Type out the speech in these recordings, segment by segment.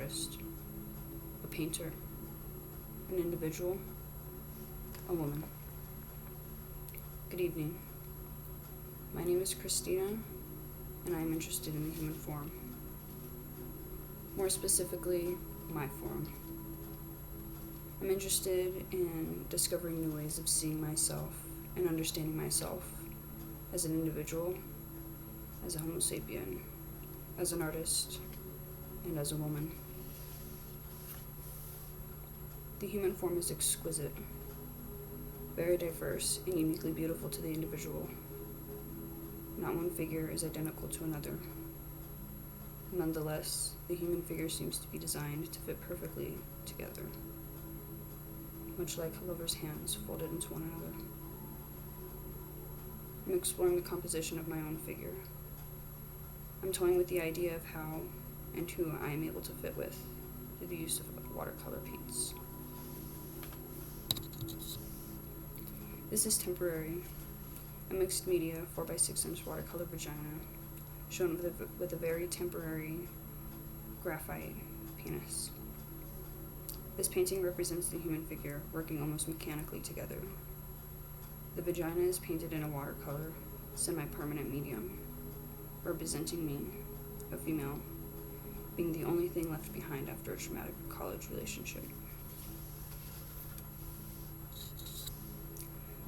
artist, a painter, an individual, a woman. Good evening. My name is Christina, and I am interested in the human form. More specifically, my form. I'm interested in discovering new ways of seeing myself and understanding myself as an individual, as a Homo sapien, as an artist, and as a woman. The human form is exquisite, very diverse, and uniquely beautiful to the individual. Not one figure is identical to another. Nonetheless, the human figure seems to be designed to fit perfectly together, much like lovers' hands folded into one another. I'm exploring the composition of my own figure. I'm toying with the idea of how and who I am able to fit with through the use of watercolor paints. This is temporary, a mixed media 4x6-inch watercolor vagina, shown with a very temporary graphite penis. This painting represents the human figure working almost mechanically together. The vagina is painted in a watercolor, semi-permanent medium, representing me, a female, being the only thing left behind after a traumatic college relationship.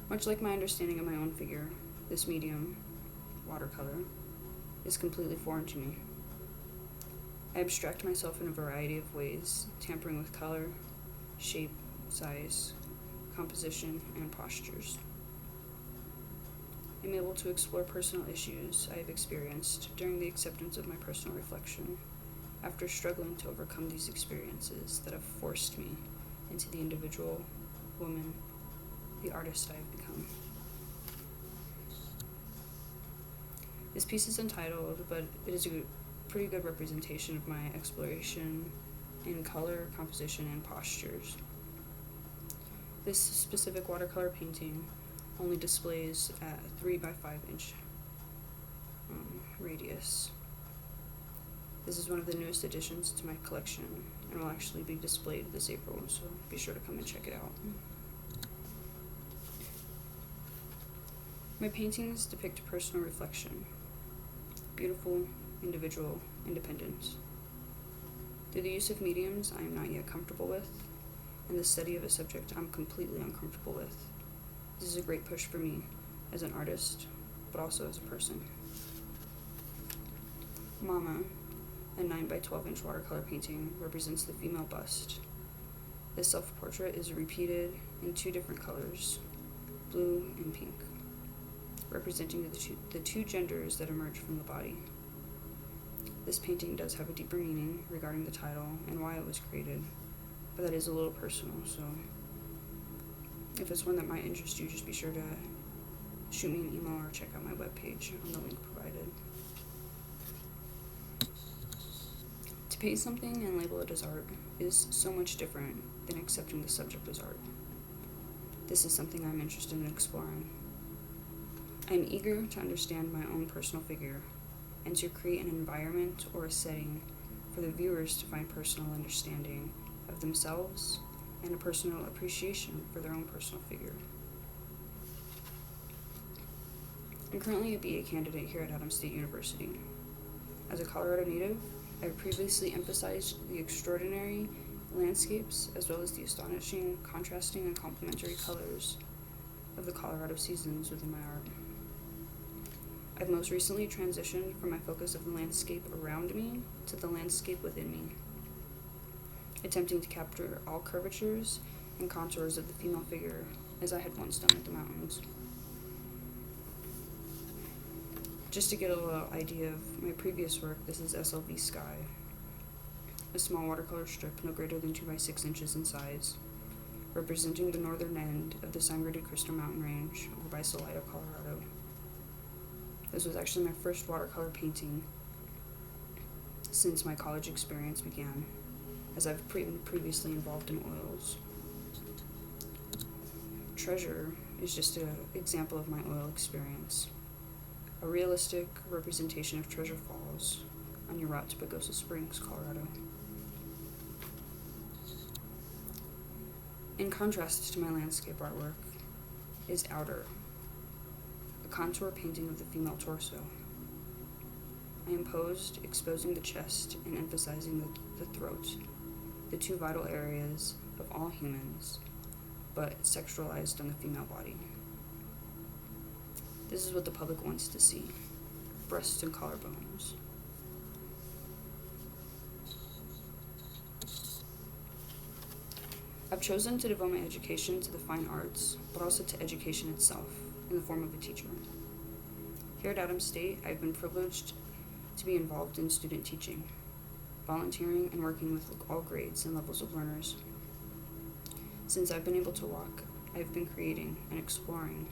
Much like my understanding of my own figure, this medium, watercolor, is completely foreign to me. I abstract myself in a variety of ways, tampering with color, shape, size, composition, and postures. I'm able to explore personal issues I have experienced during the acceptance of my personal reflection, after struggling to overcome these experiences that have forced me into the individual, woman, the artist I have become. This piece is untitled, but it is a pretty good representation of my exploration in color, composition, and postures. This specific watercolor painting only displays at 3 by 5 inch radius. This is one of the newest additions to my collection and will actually be displayed this April, so be sure to come and check it out. My paintings depict personal reflection, beautiful, individual, independence. Through the use of mediums I am not yet comfortable with, and the study of a subject I'm completely uncomfortable with, this is a great push for me as an artist, but also as a person. Mama, a 9 by 12 inch watercolor painting, represents the female bust. This self-portrait is repeated in 2 different colors, blue and pink, representing the two genders that emerge from the body. This painting does have a deeper meaning regarding the title and why it was created, but that is a little personal, so if it's one that might interest you, just be sure to shoot me an email or check out my webpage on the link provided. To paint something and label it as art is so much different than accepting the subject as art. This is something I'm interested in exploring. I am eager to understand my own personal figure and to create an environment or a setting for the viewers to find personal understanding of themselves and a personal appreciation for their own personal figure. I'm currently a BA candidate here at Adams State University. As a Colorado native, I have previously emphasized the extraordinary landscapes as well as the astonishing, contrasting, and complementary colors of the Colorado seasons within my art. I've most recently transitioned from my focus of the landscape around me to the landscape within me, attempting to capture all curvatures and contours of the female figure as I had once done with the mountains. Just to get a little idea of my previous work, this is SLV Sky, a small watercolor strip no greater than 2 by 6 inches in size, representing the northern end of the Sangre de Cristo mountain range over by Salida, Colorado. This was actually my first watercolor painting since my college experience began, as I've previously involved in oils. Treasure is just an example of my oil experience, a realistic representation of Treasure Falls on your route to Pagosa Springs, Colorado. In contrast to my landscape artwork is Outer, a contour painting of the female torso. I am posed, exposing the chest and emphasizing the throat, the two vital areas of all humans, but sexualized on the female body. This is what the public wants to see: breasts and collarbones. I've chosen to devote my education to the fine arts, but also to education itself, in the form of a teacher. Here at Adams State, I've been privileged to be involved in student teaching, volunteering, and working with all grades and levels of learners. Since I've been able to walk, I've been creating and exploring,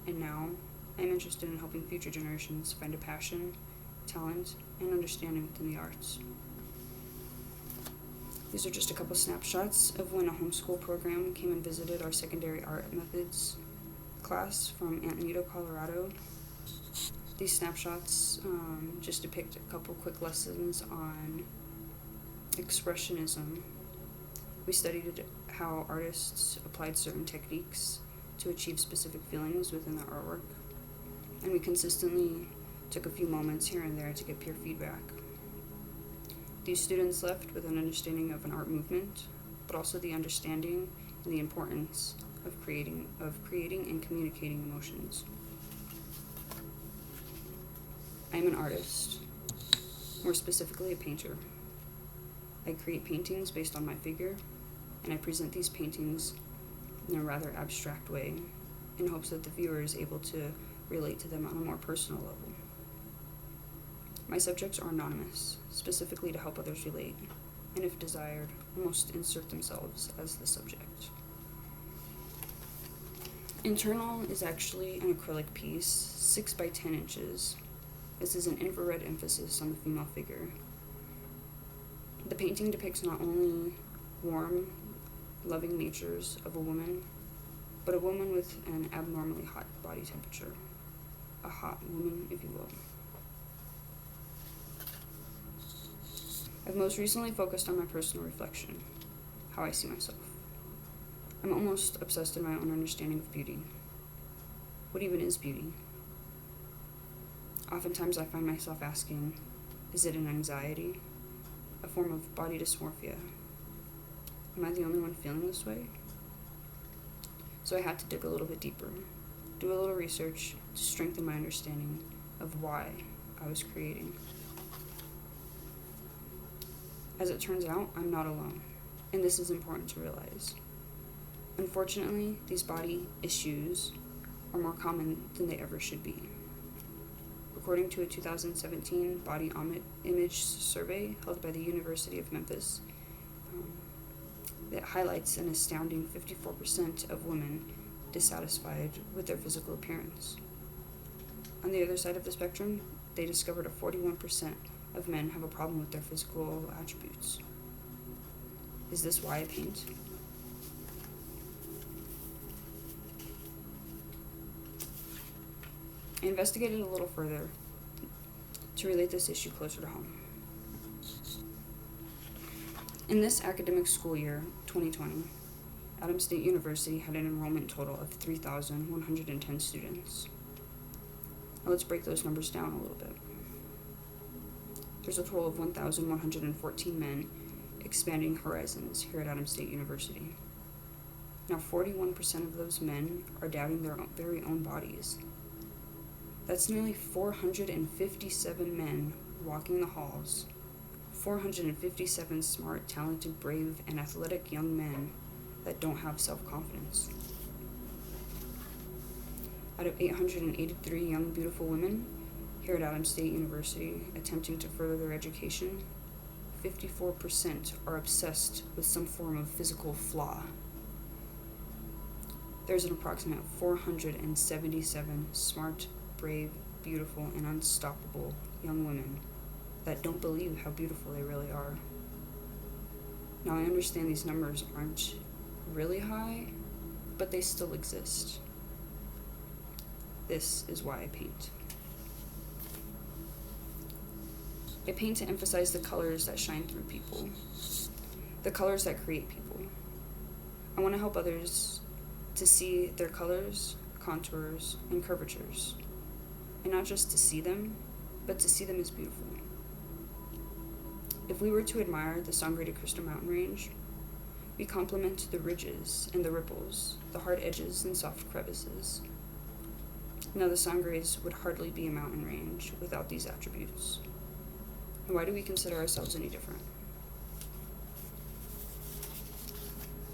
and now I'm interested in helping future generations find a passion, talent, and understanding within the arts. These are just a couple snapshots of when a homeschool program came and visited our secondary art methods class from Antonito, Colorado. These snapshots just depict a couple quick lessons on expressionism. We studied how artists applied certain techniques to achieve specific feelings within their artwork, and we consistently took a few moments here and there to get peer feedback. These students left with an understanding of an art movement, but also the understanding and the importance of creating and communicating emotions. I am an artist, more specifically a painter. I create paintings based on my figure, and I present these paintings in a rather abstract way in hopes that the viewer is able to relate to them on a more personal level. My subjects are anonymous, specifically to help others relate, and if desired, almost insert themselves as the subject. Internal is actually an acrylic piece, 6 by 10 inches. This is an infrared emphasis on the female figure. The painting depicts not only warm, loving natures of a woman, but a woman with an abnormally hot body temperature. A hot woman, if you will. I've most recently focused on my personal reflection, how I see myself. I'm almost obsessed in my own understanding of beauty. What even is beauty? Oftentimes I find myself asking, is it an anxiety? A form of body dysmorphia? Am I the only one feeling this way? So I had to dig a little bit deeper, do a little research to strengthen my understanding of why I was creating. As it turns out, I'm not alone, and this is important to realize. Unfortunately, these body issues are more common than they ever should be. According to a 2017 body image survey held by the University of Memphis, that highlights an astounding 54% of women dissatisfied with their physical appearance. On the other side of the spectrum, they discovered a 41% of men have a problem with their physical attributes. Is this why I paint? I investigated a little further to relate this issue closer to home. In this academic school year, 2020, Adams State University had an enrollment total of 3,110 students. Now let's break those numbers down a little bit. There's a total of 1,114 men expanding horizons here at Adams State University. Now 41% of those men are doubting their very own bodies. That's nearly 457 men walking the halls, 457 smart, talented, brave, and athletic young men that don't have self-confidence. Out of 883 young, beautiful women here at Adams State University attempting to further their education, 54% are obsessed with some form of physical flaw. There's an approximate 477 smart, brave, beautiful, and unstoppable young women that don't believe how beautiful they really are. Now, I understand these numbers aren't really high, but they still exist. This is why I paint. I paint to emphasize the colors that shine through people, the colors that create people. I want to help others to see their colors, contours, and curvatures, and not just to see them, but to see them as beautiful. If we were to admire the Sangre de Cristo mountain range, we compliment the ridges and the ripples, the hard edges and soft crevices. Now, the Sangres would hardly be a mountain range without these attributes. And why do we consider ourselves any different?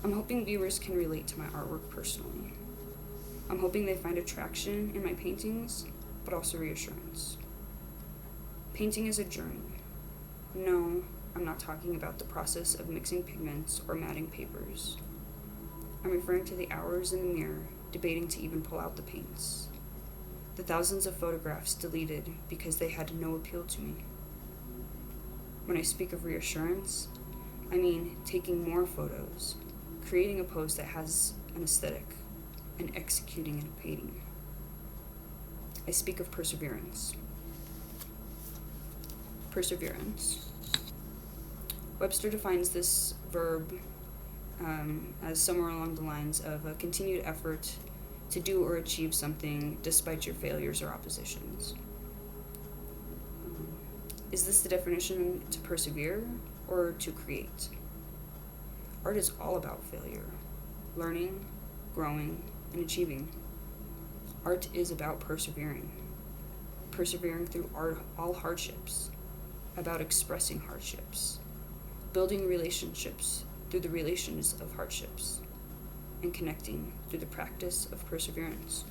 I'm hoping viewers can relate to my artwork personally. I'm hoping they find attraction in my paintings, but also reassurance. Painting is a journey. No, I'm not talking about the process of mixing pigments or matting papers. I'm referring to the hours in the mirror debating to even pull out the paints. The thousands of photographs deleted because they had no appeal to me. When I speak of reassurance, I mean taking more photos, creating a pose that has an aesthetic, and executing in a painting. I speak of perseverance. Perseverance. Webster defines this verb as somewhere along the lines of a continued effort to do or achieve something despite your failures or oppositions. Is this the definition to persevere or to create? Art is all about failure, learning, growing, and achieving. Art is about persevering through all hardships, about expressing hardships, building relationships through the relations of hardships, and connecting through the practice of perseverance.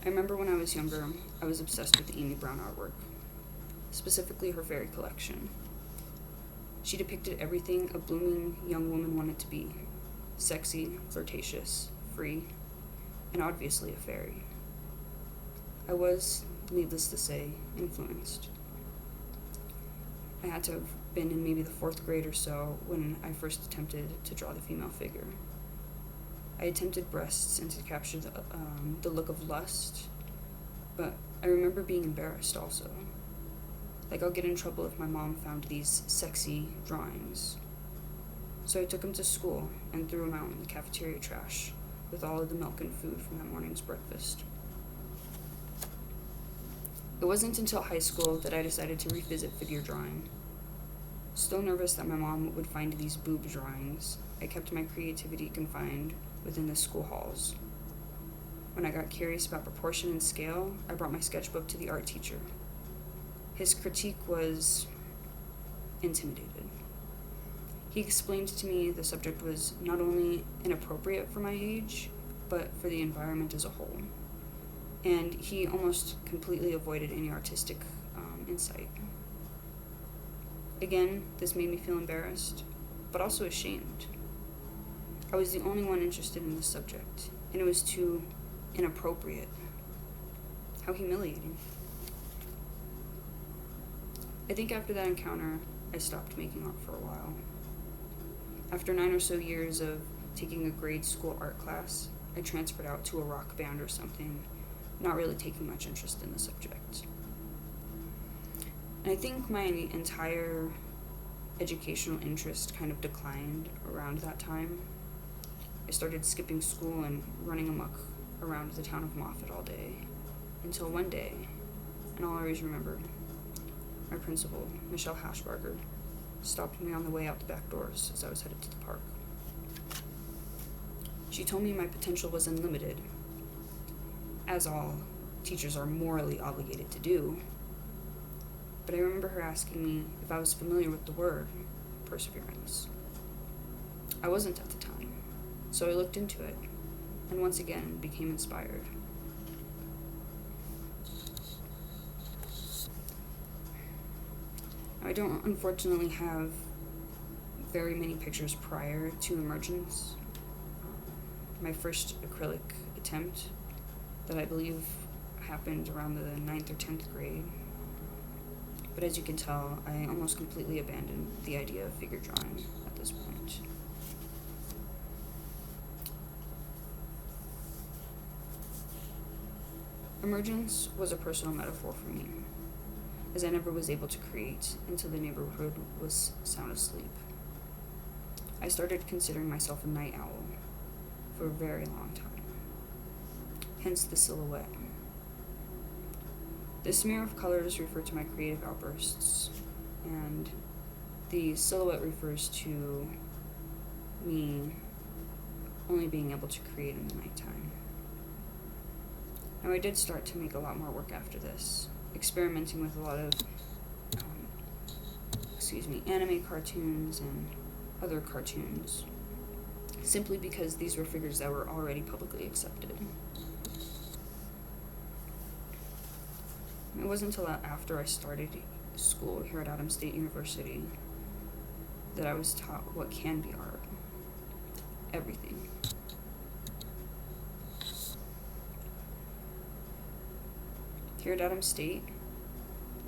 I remember when I was younger, I was obsessed with Amy Brown artwork, specifically her fairy collection. She depicted everything a blooming young woman wanted to be: sexy, flirtatious, free, and obviously a fairy. I was, needless to say, influenced. I had to have been in maybe the 4th grade or so when I first attempted to draw the female figure. I attempted breasts and to capture the look of lust, but I remember being embarrassed also. Like, I'll get in trouble if my mom found these sexy drawings. So I took them to school and threw them out in the cafeteria trash with all of the milk and food from that morning's breakfast. It wasn't until high school that I decided to revisit figure drawing. Still nervous that my mom would find these boob drawings, I kept my creativity confined within the school halls. When I got curious about proportion and scale, I brought my sketchbook to the art teacher. His critique was intimidated. He explained to me the subject was not only inappropriate for my age, but for the environment as a whole. And he almost completely avoided any artistic insight. Again, this made me feel embarrassed, but also ashamed. I was the only one interested in this subject, and it was too inappropriate. How humiliating. I think after that encounter, I stopped making art for a while. After 9 or so years of taking a grade school art class, I transferred out to a rock band or something, not really taking much interest in the subject. And I think my entire educational interest kind of declined around that time. I started skipping school and running amok around the town of Moffat all day, until one day, and I'll always remember, my principal, Michelle Hashbarger, stopped me on the way out the back doors as I was headed to the park. She told me my potential was unlimited, as all teachers are morally obligated to do. But I remember her asking me if I was familiar with the word perseverance. I wasn't at the time, so I looked into it, and once again became inspired. I don't unfortunately have very many pictures prior to emergence. My first acrylic attempt that I believe happened around the 9th or 10th grade. But as you can tell, I almost completely abandoned the idea of figure drawing at this point. Emergence was a personal metaphor for me, as I never was able to create until the neighborhood was sound asleep. I started considering myself a night owl for a very long time, hence the silhouette. The smear of colors refer to my creative outbursts, and the silhouette refers to me only being able to create in the nighttime. Now, I did start to make a lot more work after this, experimenting with a lot of anime cartoons and other cartoons, simply because these were figures that were already publicly accepted. It wasn't until after I started school here at Adams State University that I was taught what can be art. Everything. Here at Adams State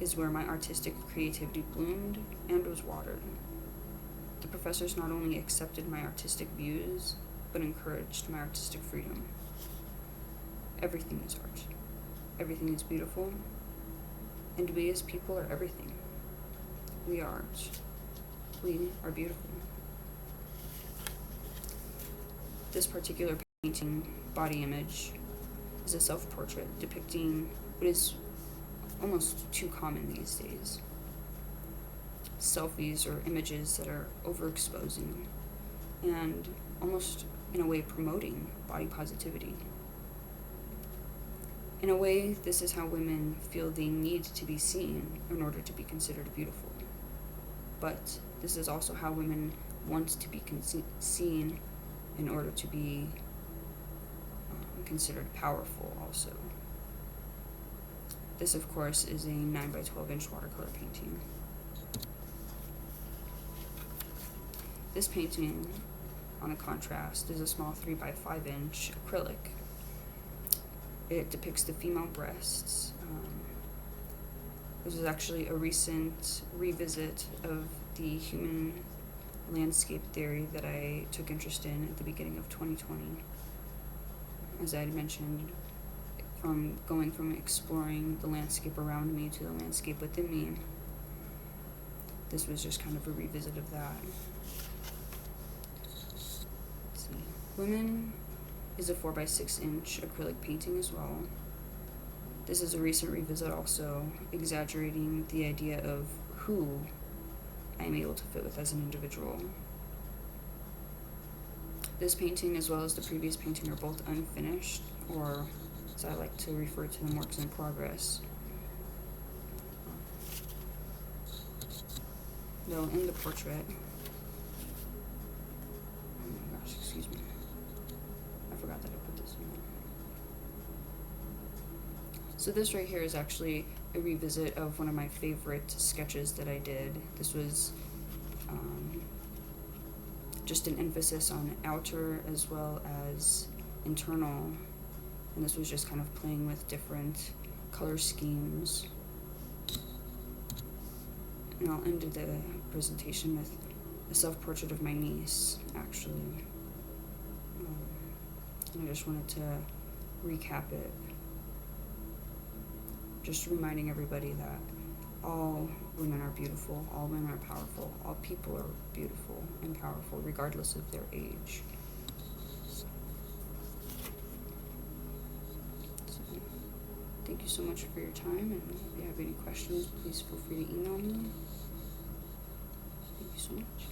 is where my artistic creativity bloomed and was watered. The professors not only accepted my artistic views, but encouraged my artistic freedom. Everything is art. Everything is beautiful. And we as people are everything. We are art. We are beautiful. This particular painting, body image, is a self-portrait depicting what is almost too common these days. Selfies or images that are overexposing and almost in a way promoting body positivity. In a way, this is how women feel they need to be seen in order to be considered beautiful. But this is also how women want to be seen in order to be considered powerful also. This, of course, is a 9 by 12 inch watercolor painting. This painting, on a contrast, is a small 3 by 5 inch acrylic. It depicts the female breasts. This is actually a recent revisit of the human landscape theory that I took interest in at the beginning of 2020. As I had mentioned, from going from exploring the landscape around me to the landscape within me, this was just kind of a revisit of that. Let's see. Women is a 4 by 6 inch acrylic painting as well. This is a recent revisit also, exaggerating the idea of who I am able to fit with as an individual. This painting, as well as the previous painting, are both unfinished, or as I like to refer to them, works in progress. Though in the portrait, oh my gosh, excuse me, I forgot that I put this in there. So this right here is actually a revisit of one of my favorite sketches that I did. This was just an emphasis on outer as well as internal, and this was just kind of playing with different color schemes. And I'll end the presentation with a self-portrait of my niece, actually. And I just wanted to recap it, just reminding everybody that all women are beautiful, all women are powerful, all people are beautiful and powerful, regardless of their age. So, thank you so much for your time, and if you have any questions, please feel free to email me. Thank you so much.